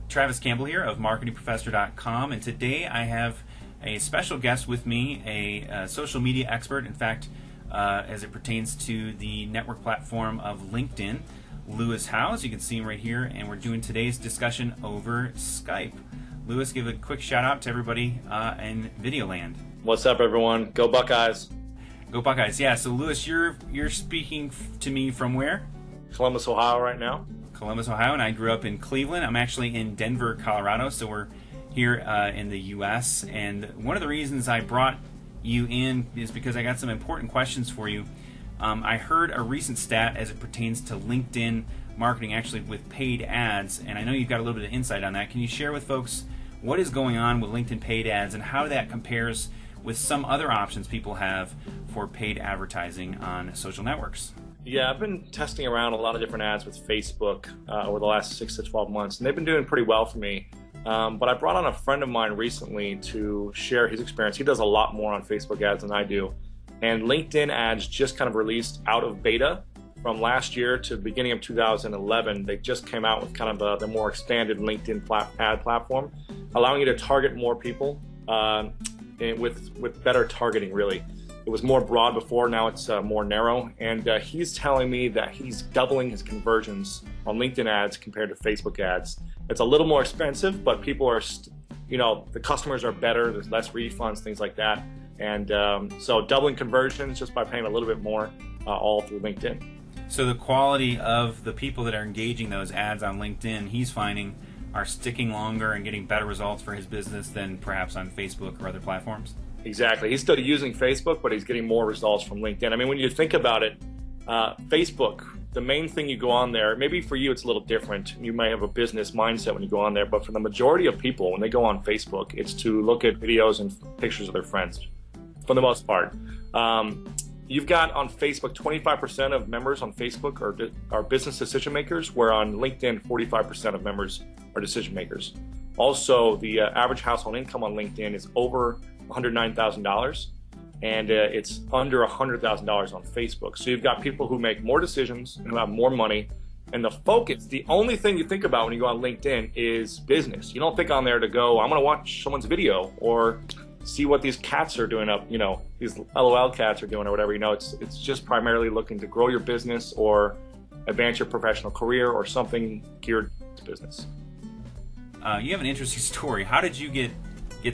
Travis Campbell here of MarketingProfessor.com, and today I have a special guest with me, a social media expert, in fact, as it pertains to the network platform of LinkedIn, Lewis Howes. You can see him right here, and we're doing today's discussion over Skype. Lewis, give a quick shout out to everybody in Videoland. What's up, everyone? Go Buckeyes. Go Buckeyes, yeah. So Lewis, you're speaking to me from where? Columbus, Ohio right now. Columbus, Ohio, and I grew up in Cleveland. I'm actually in Denver, Colorado, so we're here in the U.S. And one of the reasons I brought you in is because I got some important questions for you. I heard a recent stat as it pertains to LinkedIn marketing, actually with paid ads, and I know you've got a little bit of insight on that. Can you share with folks what is going on with LinkedIn paid ads and how that compares with some other options people have for paid advertising on social networks? Yeah, I've been testing around a lot of different ads with Facebook over the last 6 to 12 months, and they've been doing pretty well for me. But I brought on a friend of mine recently to share his experience. He does a lot more on Facebook ads than I do. And LinkedIn ads just kind of released out of beta from last year to the beginning of 2011. They just came out with kind of the more expanded LinkedIn ad platform, allowing you to target more people with better targeting, really. It was more broad before, now it's more narrow, and he's telling me that he's doubling his conversions on LinkedIn ads compared to Facebook ads. It's a little more expensive, but people are, the customers are better, there's less refunds, things like that, and so doubling conversions just by paying a little bit more, all through LinkedIn. So the quality of the people that are engaging those ads on LinkedIn, he's finding, are sticking longer and getting better results for his business than perhaps on Facebook or other platforms? Exactly. He's still using Facebook, but he's getting more results from LinkedIn. I mean, when you think about it, Facebook, the main thing you go on there, maybe for you it's a little different. You may have a business mindset when you go on there, but for the majority of people, when they go on Facebook, it's to look at videos and pictures of their friends, for the most part. You've got on Facebook, 25% of members on Facebook are business decision makers, where on LinkedIn, 45% of members are decision makers. Also, the average household income on LinkedIn is over $109,000, and it's under $100,000 on Facebook. So you've got people who make more decisions and who have more money, and the focus, the only thing you think about when you go on LinkedIn is business. You don't think on there to go, I'm gonna watch someone's video or see what these cats are doing up, these LOL cats are doing or whatever. It's just primarily looking to grow your business or advance your professional career or something geared to business. You have an interesting story. How did you get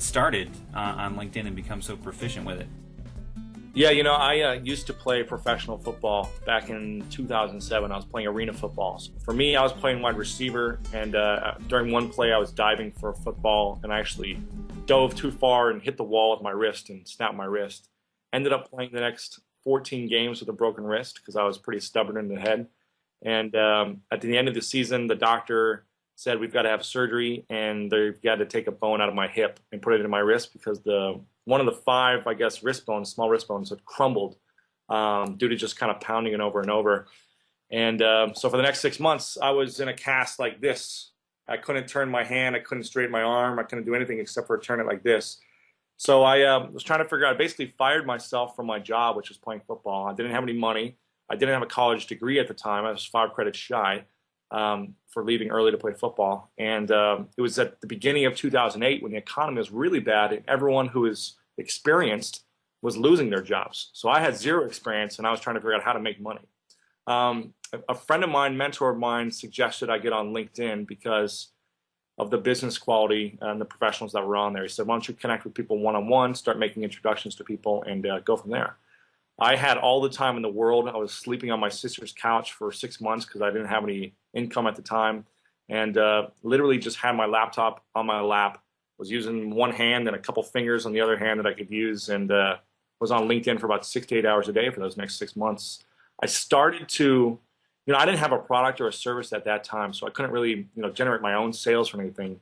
started on LinkedIn and become so proficient with it? Yeah, I used to play professional football back in 2007. I was playing arena football. So for me, I was playing wide receiver, and during one play, I was diving for a football, and I actually dove too far and hit the wall with my wrist and snapped my wrist. Ended up playing the next 14 games with a broken wrist because I was pretty stubborn in the head. And at the end of the season, the doctor said, we've got to have surgery, and they've got to take a bone out of my hip and put it in my wrist because one of the 5, wrist bones, small wrist bones, had crumbled due to just kind of pounding it over and over. And so for the next 6 months, I was in a cast like this. I couldn't turn my hand, I couldn't straighten my arm, I couldn't do anything except for turn it like this. So I was trying to figure out, I basically fired myself from my job, which was playing football. I didn't have any money. I didn't have a college degree at the time. I was 5 credits shy. For leaving early to play football. And it was at the beginning of 2008 when the economy was really bad and everyone who was experienced was losing their jobs. So I had zero experience and I was trying to figure out how to make money. A friend of mine, mentor of mine, suggested I get on LinkedIn because of the business quality and the professionals that were on there. He said, why don't you connect with people one-on-one, start making introductions to people, and go from there. I had all the time in the world. I was sleeping on my sister's couch for 6 months because I didn't have any income at the time, and literally just had my laptop on my lap, was using one hand and a couple fingers on the other hand that I could use, and was on LinkedIn for about 6 to 8 hours a day for those next 6 months. I started to, I didn't have a product or a service at that time, so I couldn't really, generate my own sales from anything.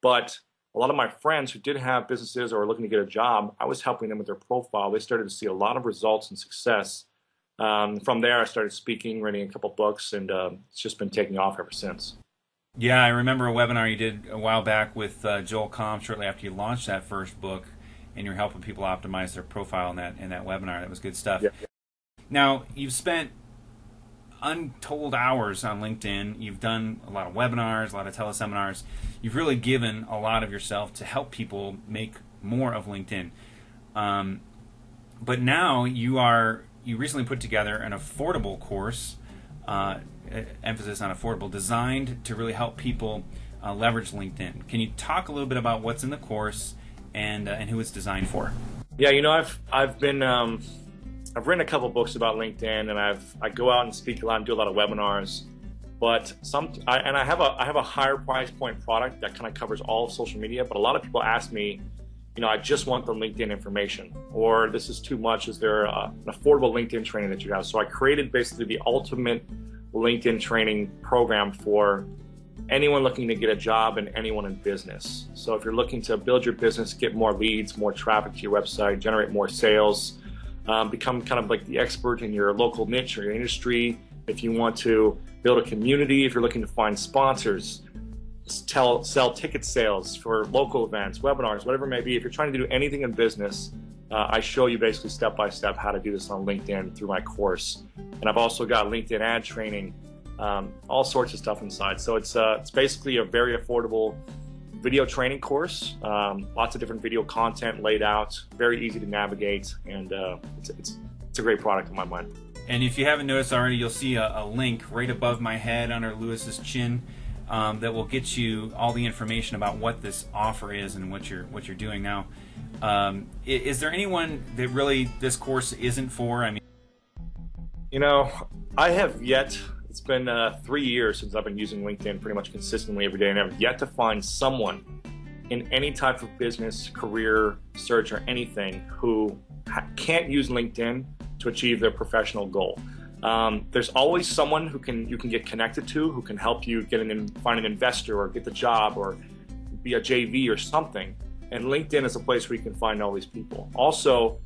But a lot of my friends who did have businesses or were looking to get a job, I was helping them with their profile. They started to see a lot of results and success. From there, I started speaking, writing a couple books, and it's just been taking off ever since. Yeah, I remember a webinar you did a while back with Joel Comm shortly after you launched that first book, and you're helping people optimize their profile in that webinar. That was good stuff. Yeah. Now, you've spent untold hours on LinkedIn. You've done a lot of webinars, a lot of teleseminars. You've really given a lot of yourself to help people make more of LinkedIn. But now you recently put together an affordable course, emphasis on affordable, designed to really help people leverage LinkedIn. Can you talk a little bit about what's in the course and who it's designed for? Yeah, you know, I've written a couple books about LinkedIn, and I go out and speak a lot and do a lot of webinars. But I have a higher price point product that kind of covers all of social media. But a lot of people ask me, you know, I just want the LinkedIn information, or this is too much. Is there an affordable LinkedIn training that you have? So I created basically the ultimate LinkedIn training program for anyone looking to get a job and anyone in business. So if you're looking to build your business, get more leads, more traffic to your website, generate more sales, become kind of like the expert in your local niche or your industry. If you want to build a community, if you're looking to find sponsors, sell ticket sales for local events, webinars, whatever it may be. If you're trying to do anything in business, I show you basically step by step how to do this on LinkedIn through my course. And I've also got LinkedIn ad training, all sorts of stuff inside. So it's basically a very affordable video training course, lots of different video content laid out, very easy to navigate, and it's a great product in my mind. And if you haven't noticed already, you'll see a link right above my head under Lewis's chin that will get you all the information about what this offer is and what you're doing now. Is there anyone that really this course isn't for? I mean, you know, I have yet. It's been 3 years since I've been using LinkedIn pretty much consistently every day, and I've yet to find someone in any type of business, career, search, or anything who can't use LinkedIn to achieve their professional goal. There's always someone who you can get connected to, who can help you find an investor or get the job or be a JV or something. And LinkedIn is a place where you can find all these people. Also,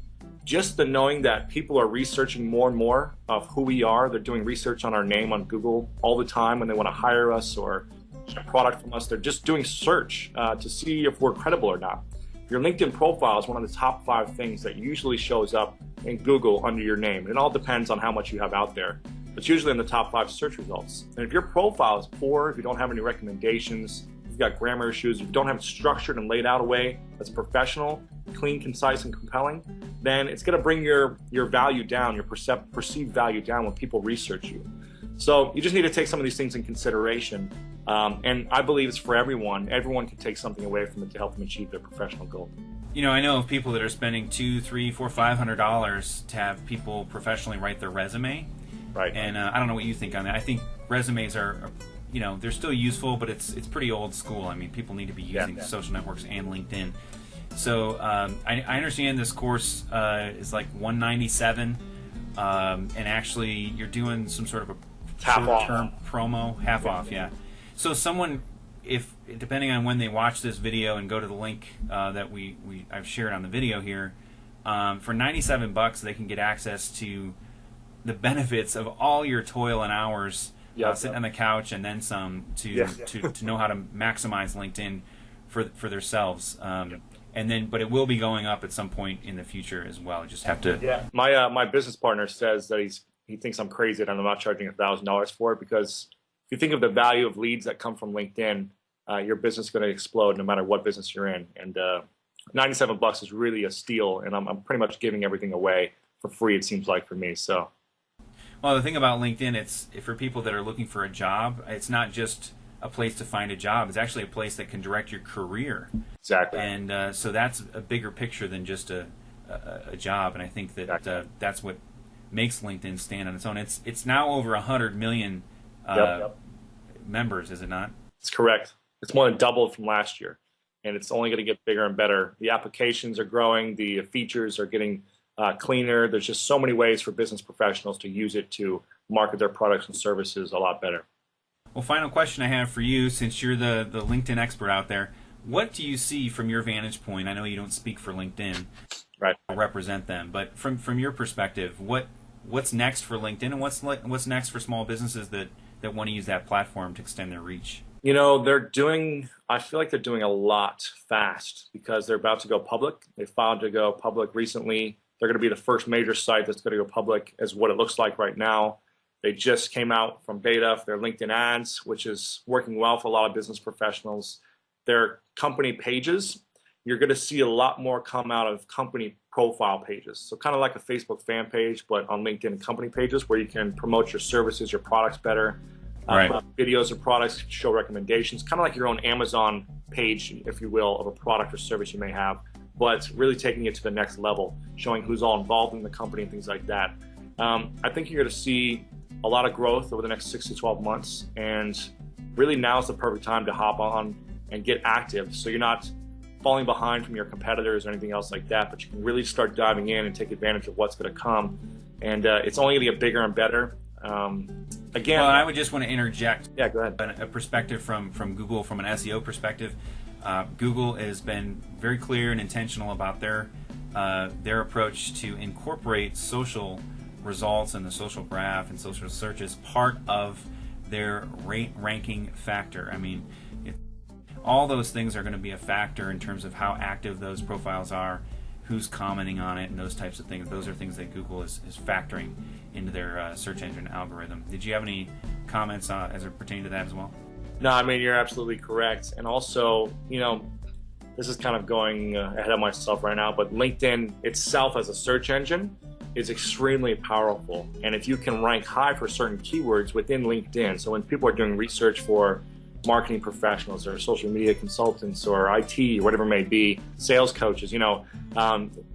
just the knowing that people are researching more and more of who we are. They're doing research on our name on Google all the time when they want to hire us or get a product from us. They're just doing search to see if we're credible or not. Your LinkedIn profile is one of the top 5 things that usually shows up in Google under your name. It all depends on how much you have out there. It's usually in the top 5 search results. And if your profile is poor, if you don't have any recommendations, if you've got grammar issues, if you don't have it structured and laid out a way that's professional, clean, concise, and compelling, then it's going to bring your value down, your perceived value down when people research you. So you just need to take some of these things in consideration. And I believe it's for everyone. Everyone can take something away from it to help them achieve their professional goal. You know, I know of people that are spending $200, $300, $400, $500 to have people professionally write their resume. Right. And I don't know what you think on that. I think resumes are, you know, they're still useful, but it's pretty old school. I mean, people need to be using social networks and LinkedIn. So I understand this course is like $197, and actually you're doing some sort of a short-term promo, half off, yeah. So someone, if depending on when they watch this video and go to the link that I've shared on the video here, for $97 they can get access to the benefits of all your toil and hours sitting on the couch and then some to know how to maximize LinkedIn for themselves. And then, but it will be going up at some point in the future as well. You just have to. Yeah. My business partner says that he thinks I'm crazy that I'm not charging $1,000 for it, because if you think of the value of leads that come from LinkedIn, your business is going to explode no matter what business you're in. And $97 is really a steal, and I'm pretty much giving everything away for free. It seems like for me. So. Well, the thing about LinkedIn, it's for people that are looking for a job. It's not just a place to find a job. It's actually a place that can direct your career. Exactly. And so that's a bigger picture than just a job. And I think that that's what makes LinkedIn stand on its own. It's now over 100 million members, is it not? It's correct. It's more than doubled from last year, and it's only going to get bigger and better. The applications are growing. The features are getting cleaner. There's just so many ways for business professionals to use it to market their products and services a lot better. Well, final question I have for you, since you're the LinkedIn expert out there, what do you see from your vantage point? I know you don't speak for LinkedIn, right? I'll represent them, but from your perspective, what's next for LinkedIn, and what's next for small businesses that want to use that platform to extend their reach? You know, I feel like they're doing a lot fast because they're about to go public. They filed to go public recently. They're going to be the first major site that's going to go public as what it looks like right now. They just came out from beta for their LinkedIn ads, which is working well for a lot of business professionals. Their company pages, you're going to see a lot more come out of company profile pages. So kind of like a Facebook fan page, but on LinkedIn company pages where you can promote your services, your products better. Right. Videos of products, show recommendations, kind of like your own Amazon page, if you will, of a product or service you may have, but really taking it to the next level, showing who's all involved in the company and things like that. I think you're going to see a lot of growth over the next 6 to 12 months, and really now is the perfect time to hop on and get active, so you're not falling behind from your competitors or anything else like that, but you can really start diving in and take advantage of what's going to come, and it's only going to get bigger and better. Again, well, I would just want to interject. Yeah, go ahead. A perspective from Google, from an SEO perspective. Google has been very clear and intentional about their approach to incorporate social results and the social graph and social search as part of their ranking factor. I mean, all those things are going to be a factor in terms of how active those profiles are, who's commenting on it, and those types of things. Those are things that Google is factoring into their search engine algorithm. Did you have any comments as it pertains to that as well? No, I mean, you're absolutely correct. And also, you know, this is kind of going ahead of myself right now, but LinkedIn itself as a search engine is extremely powerful. And if you can rank high for certain keywords within LinkedIn, so when people are doing research for marketing professionals or social media consultants or IT or whatever it may be, sales coaches, you know,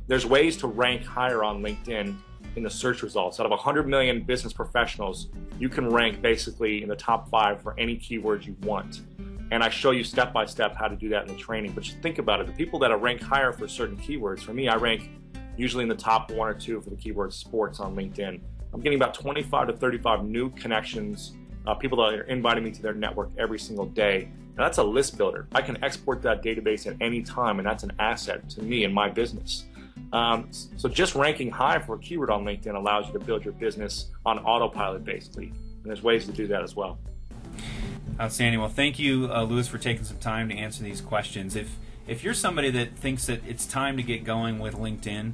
there's ways to rank higher on LinkedIn in the search results. Out of 100 million business professionals, you can rank basically in the top 5 for any keywords you want. And I show you step by step how to do that in the training. But just think about it, the people that are ranked higher for certain keywords, for me, I rank usually in the top 1 or 2 for the keyword sports on LinkedIn. I'm getting about 25 to 35 new connections, people that are inviting me to their network every single day. And that's a list builder. I can export that database at any time, and that's an asset to me and my business. So just ranking high for a keyword on LinkedIn allows you to build your business on autopilot, basically. And there's ways to do that as well. Outstanding. Well, thank you, Louis, for taking some time to answer these questions. If you're somebody that thinks that it's time to get going with LinkedIn,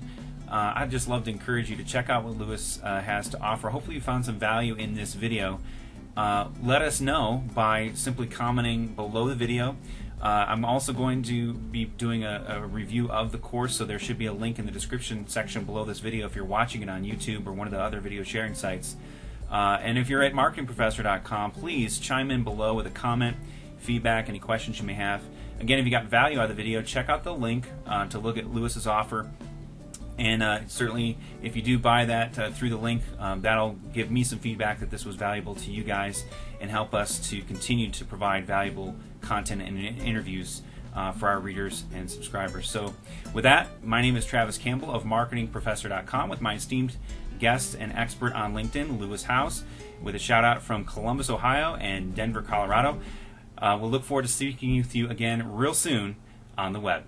I'd just love to encourage you to check out what Louis has to offer. Hopefully you found some value in this video. Let us know by simply commenting below the video. I'm also going to be doing a review of the course, so there should be a link in the description section below this video if you're watching it on YouTube or one of the other video sharing sites. And if you're at marketingprofessor.com, please chime in below with a comment, feedback, any questions you may have. Again, if you got value out of the video, check out the link to look at Louis's offer. And certainly, if you do buy that through the link, that'll give me some feedback that this was valuable to you guys and help us to continue to provide valuable content and interviews for our readers and subscribers. So with that, my name is Travis Campbell of marketingprofessor.com with my esteemed guest and expert on LinkedIn, Louis House, with a shout out from Columbus, Ohio and Denver, Colorado. We'll look forward to speaking with you again real soon on the web.